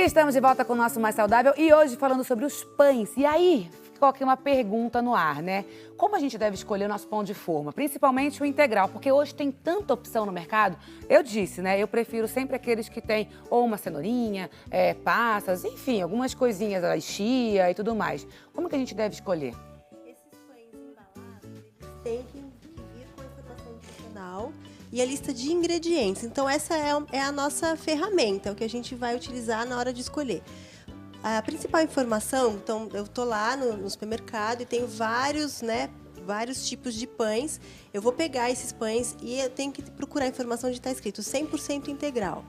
estamos de volta com o nosso Mais Saudável e hoje falando sobre os pães. E aí, ficou aqui uma pergunta no ar, né? Como a gente deve escolher o nosso pão de forma? Principalmente o integral, porque hoje tem tanta opção no mercado. Eu disse, né? Eu prefiro sempre aqueles que tem ou uma cenourinha, passas, enfim, algumas coisinhas, chia e tudo mais. Como que a gente deve escolher? Esses pães embalados, eles têm que vir com a informação nutricional e a lista de ingredientes. Então, essa é a nossa ferramenta, é o que a gente vai utilizar na hora de escolher. A principal informação, então, eu tô lá no supermercado e tenho vários tipos de pães. Eu vou pegar esses pães e eu tenho que procurar a informação onde está escrito 100% integral.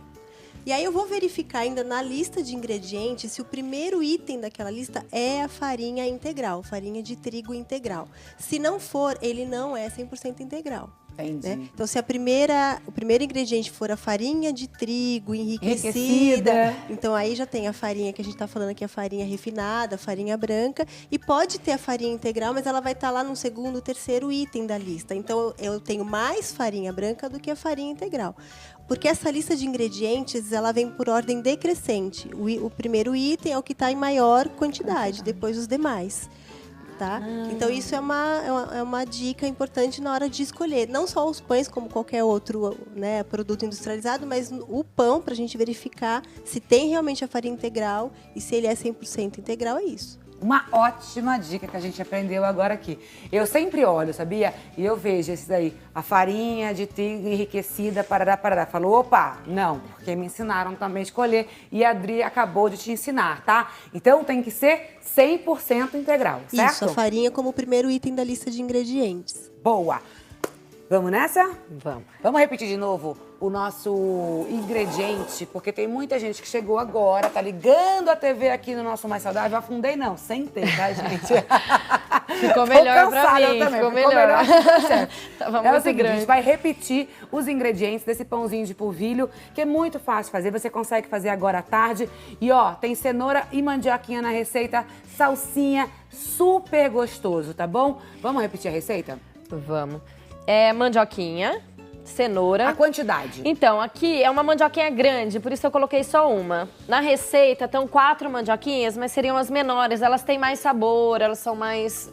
E aí eu vou verificar ainda na lista de ingredientes se o primeiro item daquela lista é a farinha integral, farinha de trigo integral. Se não for, ele não é 100% integral. Entendi. Né? Então, se o primeiro ingrediente for a farinha de trigo enriquecida, então aí já tem a farinha que a gente está falando aqui, a farinha refinada, a farinha branca, e pode ter a farinha integral, mas ela vai estar lá no segundo, terceiro item da lista. Então, eu tenho mais farinha branca do que a farinha integral. Porque essa lista de ingredientes, ela vem por ordem decrescente. O primeiro item é o que está em maior quantidade, depois os demais. Tá? Então, isso é uma dica importante na hora de escolher. Não só os pães, como qualquer outro, né, produto industrializado, mas o pão, para a gente verificar se tem realmente a farinha integral e se ele é 100% integral, é isso. Uma ótima dica que a gente aprendeu agora aqui. Eu sempre olho, sabia? E eu vejo esses aí, a farinha de trigo enriquecida, parará, parará. Falo, opa, não, porque me ensinaram também a escolher e a Adri acabou de te ensinar, tá? Então tem que ser 100% integral, certo? Isso, a farinha como o primeiro item da lista de ingredientes. Boa! Vamos nessa? Vamos. Vamos repetir de novo o nosso ingrediente, porque tem muita gente que chegou agora, tá ligando a TV aqui no nosso Mais Saudável. Afundei não, sentei, tá, gente? Ficou melhor pra mim, também. ficou melhor. Tava muito grande. A gente vai repetir os ingredientes desse pãozinho de polvilho, que é muito fácil de fazer, você consegue fazer agora à tarde. E ó, tem cenoura e mandioquinha na receita, salsinha, super gostoso, tá bom? Vamos repetir a receita? Vamos. Mandioquinha, cenoura. A quantidade? Então, aqui é uma mandioquinha grande, por isso eu coloquei só uma. Na receita estão 4 mandioquinhas, mas seriam as menores. Elas têm mais sabor, elas são mais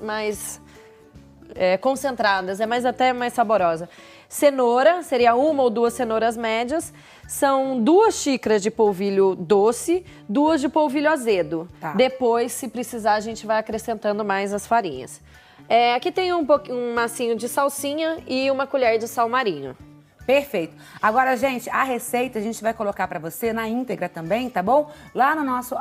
concentradas, até mais saborosa. Cenoura, seria 1 ou 2 cenouras médias. São 2 xícaras de polvilho doce, 2 de polvilho azedo. Tá. Depois, se precisar, a gente vai acrescentando mais as farinhas. Aqui tem um massinho de salsinha e uma colher de sal marinho. Perfeito. Agora, gente, a receita a gente vai colocar pra você na íntegra também, tá bom? Lá no nosso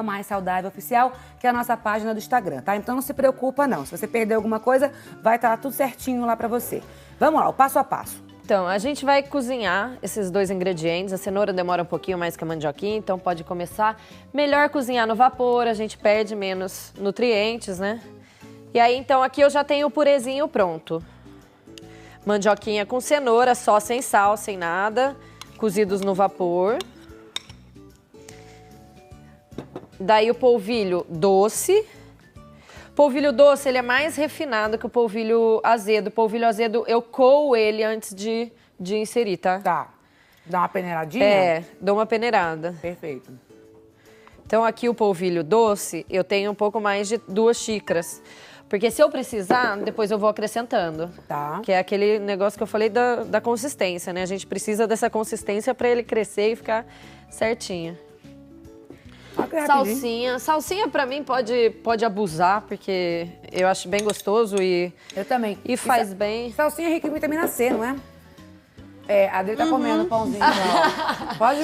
@maissaudáveloficial, que é a nossa página do Instagram, tá? Então não se preocupa não. Se você perder alguma coisa, vai estar tudo certinho lá pra você. Vamos lá, o passo a passo. Então, a gente vai cozinhar esses 2 ingredientes. A cenoura demora um pouquinho mais que a mandioquinha, então pode começar. Melhor cozinhar no vapor, a gente perde menos nutrientes, né? E aí, então, aqui eu já tenho o purezinho pronto. Mandioquinha com cenoura, só sem sal, sem nada. Cozidos no vapor. Daí o polvilho doce. Polvilho doce, ele é mais refinado que o polvilho azedo. O polvilho azedo, eu coo ele antes de inserir, tá? Tá. Dá uma peneiradinha? Dou uma peneirada. Perfeito. Então, aqui o polvilho doce, eu tenho um pouco mais de 2 xícaras. Porque se eu precisar, depois eu vou acrescentando. Tá. Que é aquele negócio que eu falei da consistência, né? A gente precisa dessa consistência para ele crescer e ficar certinho. Salsinha. Salsinha, pra mim, pode abusar, porque eu acho bem gostoso e... Eu também. E faz bem. Salsinha é rica em vitamina C, não é? A Adri tá comendo o pãozinho lá. Pode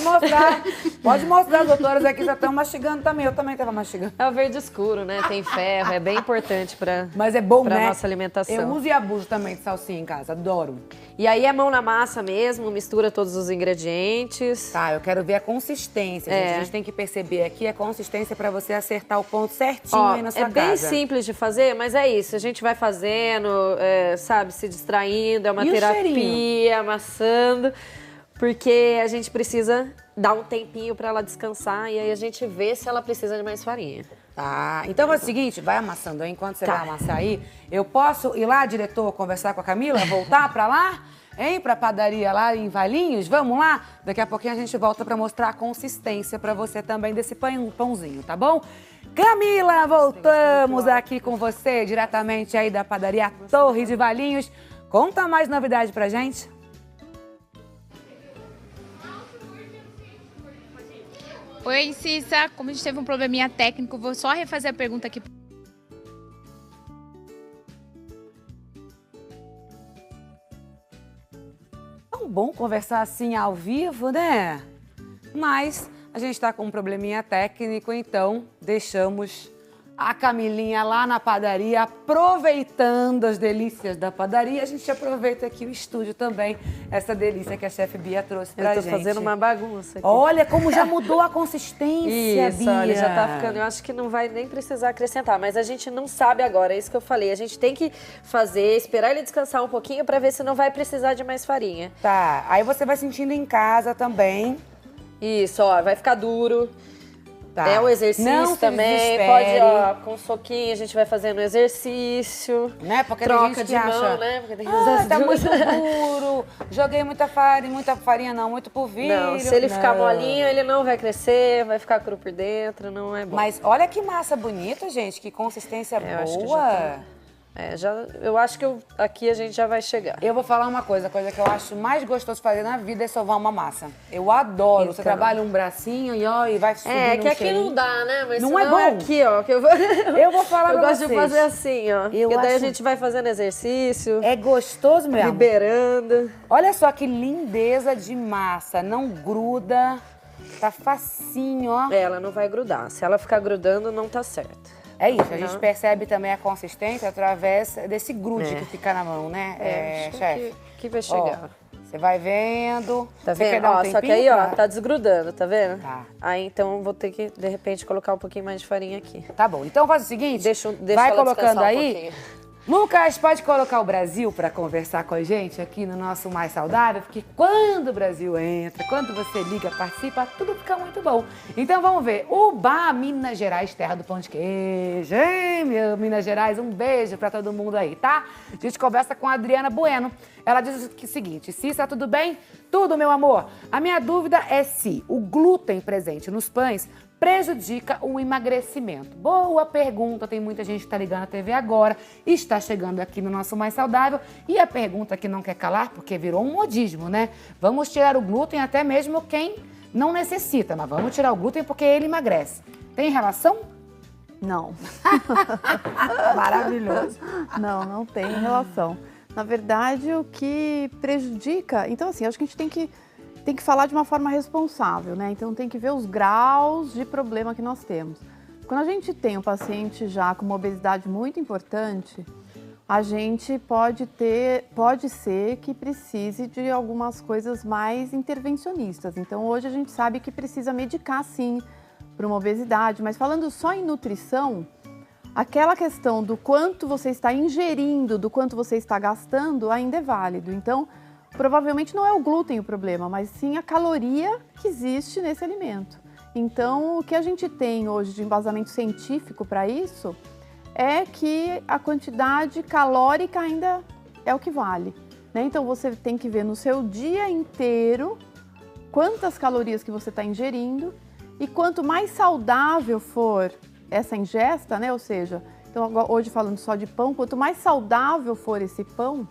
mostrar, as doutoras aqui já estão mastigando também. Eu também tava mastigando. É o verde escuro, né? Tem ferro, é bem importante Mas é bom, né? Nossa alimentação. Eu uso e abuso também de salsinha em casa, adoro. E aí é mão na massa mesmo, mistura todos os ingredientes. Tá, eu quero ver a consistência, gente. A gente tem que perceber aqui a consistência pra você acertar o ponto certinho aí na sua casa. É bem simples de fazer, mas é isso. A gente vai fazendo, sabe, se distraindo, é uma terapia, amassando. Porque a gente precisa dar um tempinho pra ela descansar e aí a gente vê se ela precisa de mais farinha. Tá, então é o seguinte, vai amassando aí, enquanto você vai amassar aí, eu posso ir lá, diretor, conversar com a Camila, voltar pra lá? hein? Pra padaria lá em Valinhos. Vamos lá? Daqui a pouquinho a gente volta pra mostrar a consistência pra você também desse pãozinho, tá bom? Camila, voltamos aqui com você, diretamente aí da padaria Torre de Valinhos. Conta mais novidade pra gente. Oi, Cissa. Como a gente teve um probleminha técnico, vou só refazer a pergunta aqui. Tão bom conversar assim ao vivo, né? Mas a gente está com um probleminha técnico, então deixamos a Camilinha lá na padaria, aproveitando as delícias da padaria. A gente aproveita aqui o estúdio também, essa delícia que a chefe Bia trouxe pra gente. Eu tô fazendo uma bagunça aqui. Olha como já mudou a consistência, Isso, Bia. olha, já tá ficando. Eu acho que não vai nem precisar acrescentar, mas a gente não sabe agora, é isso que eu falei. A gente tem que fazer, esperar ele descansar um pouquinho pra ver se não vai precisar de mais farinha. Tá, aí você vai sentindo em casa também. Isso, ó, vai ficar duro. Tá. É o exercício Não também. desespere. Pode, ó, com um soquinho a gente vai fazendo o exercício. Né? Porque troca tem gente de que mão, acha, né? Porque tem que usar as tá duas. muito duro, joguei muita farinha não, muito polvilho. Não, se ele ficar Não. molinho, ele não vai crescer, vai ficar cru por dentro, não é bom. Mas olha que massa bonita, gente, que consistência eu acho que boa. já tá. Eu acho que aqui a gente já vai chegar. Eu vou falar uma coisa, a coisa que eu acho mais gostoso de fazer na vida é sovar uma massa. Eu adoro. Você Então. trabalha um bracinho e vai subindo Que um aqui cheirinho. não dá, né? Mas Não é senão bom. aqui, ó. Que eu vou falar eu pra gosto de vocês. fazer assim, ó. Eu Porque daí a acho- gente vai fazendo exercício, É gostoso mesmo. liberando. Olha só que lindeza de massa, não gruda, tá facinho, ó. Ela não vai grudar. Se ela ficar grudando, não tá certo. É isso, a gente percebe também a consistência através desse grude É. que fica na mão, né, Acho chefe? que vai chegar. Você vai vendo. Tá Você quer vendo? dar um Ó, só que tempinho aí, ó, pra- tá desgrudando, tá vendo? Tá. Aí, então, eu vou ter que, de repente, colocar um pouquinho mais de farinha aqui. Tá bom, então faz o seguinte, Deixa vai ela colocando descansar um aí. pouquinho. Lucas, pode colocar o Brasil para conversar com a gente aqui no nosso Mais Saudável, porque quando o Brasil entra, quando você liga, participa, tudo fica muito bom. Então vamos ver, Ubá, Minas Gerais, terra do pão de queijo, hein, meu Minas Gerais? Um beijo para todo mundo aí, tá? A gente conversa com a Adriana Bueno. Ela diz o seguinte: Cissa, tudo bem? Tudo, meu amor. A minha dúvida é se o glúten presente nos pães prejudica o emagrecimento? Boa pergunta, tem muita gente que está ligando a TV agora, está chegando aqui no nosso Mais Saudável e a pergunta que não quer calar, porque virou um modismo, né? Vamos tirar o glúten até mesmo quem não necessita, mas vamos tirar o glúten porque ele emagrece. Tem relação? Não. Maravilhoso. Não tem relação. Na verdade, o que prejudica... Então, assim, acho que a gente tem que falar de uma forma responsável, né? Então, tem que ver os graus de problema que nós temos. Quando a gente tem um paciente já com uma obesidade muito importante, a gente pode ser que precise de algumas coisas mais intervencionistas. Então, hoje a gente sabe que precisa medicar, sim, para uma obesidade. Mas falando só em nutrição, aquela questão do quanto você está ingerindo, do quanto você está gastando, ainda é válido. Então, provavelmente não é o glúten o problema, mas sim a caloria que existe nesse alimento. Então, o que a gente tem hoje de embasamento científico para isso é que a quantidade calórica ainda é o que vale, né? Então, você tem que ver no seu dia inteiro quantas calorias que você está ingerindo e quanto mais saudável for essa ingesta, né? Ou seja, então hoje falando só de pão, quanto mais saudável for esse pão,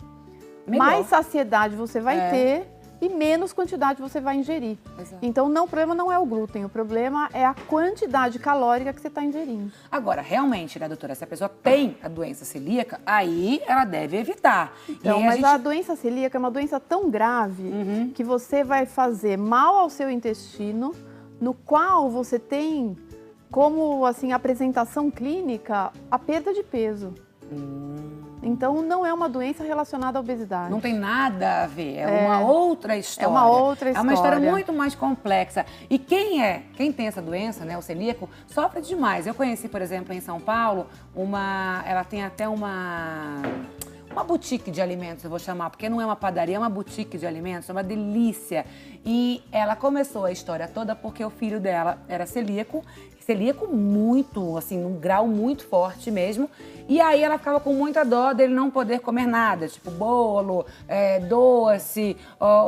Melhor. mais saciedade você vai ter e menos quantidade você vai ingerir. Exato. Então, o problema não é o glúten, o problema é a quantidade calórica que você está ingerindo. Agora, realmente, né, doutora, se a pessoa tem a doença celíaca, aí ela deve evitar. Então, e aí mas a doença celíaca é uma doença tão grave que você vai fazer mal ao seu intestino, no qual você tem como assim apresentação clínica a perda de peso. Então, não é uma doença relacionada à obesidade. Não tem nada a ver, é uma outra história. É uma outra É uma história história. muito mais complexa. E quem tem essa doença, né, o celíaco, sofre demais. Eu conheci, por exemplo, em São Paulo, ela tem até uma boutique de alimentos, eu vou chamar, porque não é uma padaria, é uma boutique de alimentos, é uma delícia. E ela começou a história toda porque o filho dela era celíaco celíaco muito, assim, num grau muito forte mesmo. E aí ela ficava com muita dó dele não poder comer nada, tipo bolo, doce,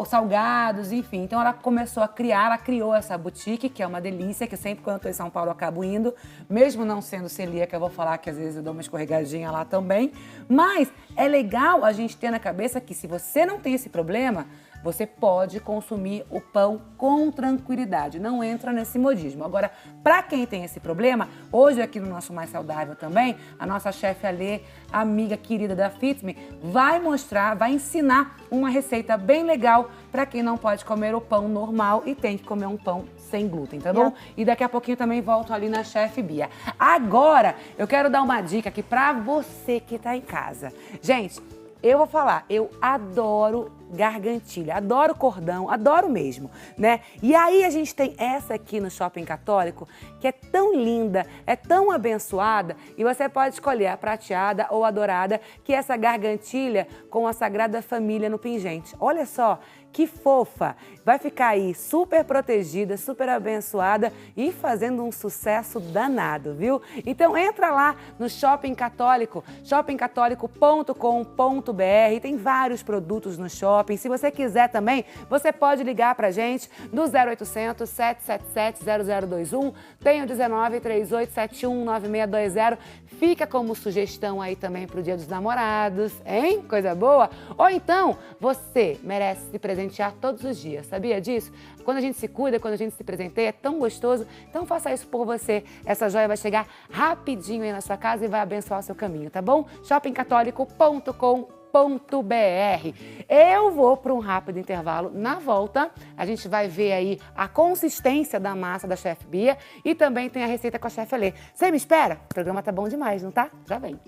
salgados, enfim. Então ela começou a criar, ela criou essa boutique, que é uma delícia, que sempre quando eu tô em São Paulo eu acabo indo. Mesmo não sendo celíaca, eu vou falar que às vezes eu dou uma escorregadinha lá também. Mas é legal a gente ter na cabeça que se você não tem esse problema, você pode consumir o pão com tranquilidade, não entra nesse modismo. Agora, para quem tem esse problema, hoje aqui no nosso Mais Saudável também, a nossa chefe Alê, amiga querida da Fit-Me, vai mostrar, vai ensinar uma receita bem legal para quem não pode comer o pão normal e tem que comer um pão sem glúten, tá bom? E daqui a pouquinho também volto ali na chefe Bia. Agora, eu quero dar uma dica aqui para você que tá em casa. Gente, eu vou falar, eu adoro gargantilha, adoro cordão, adoro mesmo, né? E aí a gente tem essa aqui no Shopping Católico, que é tão linda, é tão abençoada, e você pode escolher a prateada ou a dourada, que é essa gargantilha com a Sagrada Família no pingente. Olha só, que fofa! Vai ficar aí super protegida, super abençoada e fazendo um sucesso danado, viu? Então entra lá no Shopping Católico, shoppingcatólico.com.br, tem vários produtos no shopping. Se você quiser também, você pode ligar pra gente no 0800 777 0021, tem o 19 3871 9620. Fica como sugestão aí também pro Dia dos Namorados, hein? Coisa boa? Ou então, você merece se presentear todos os dias, sabia disso? Quando a gente se cuida, quando a gente se presenteia, é tão gostoso. Então faça isso por você. Essa joia vai chegar rapidinho aí na sua casa e vai abençoar o seu caminho, tá bom? shoppingcatólico.com.br. Eu vou para um rápido intervalo. Na volta, a gente vai ver aí a consistência da massa da chefe Bia e também tem a receita com a chefe Alê. Você me espera? O programa tá bom demais, não tá? Já vem.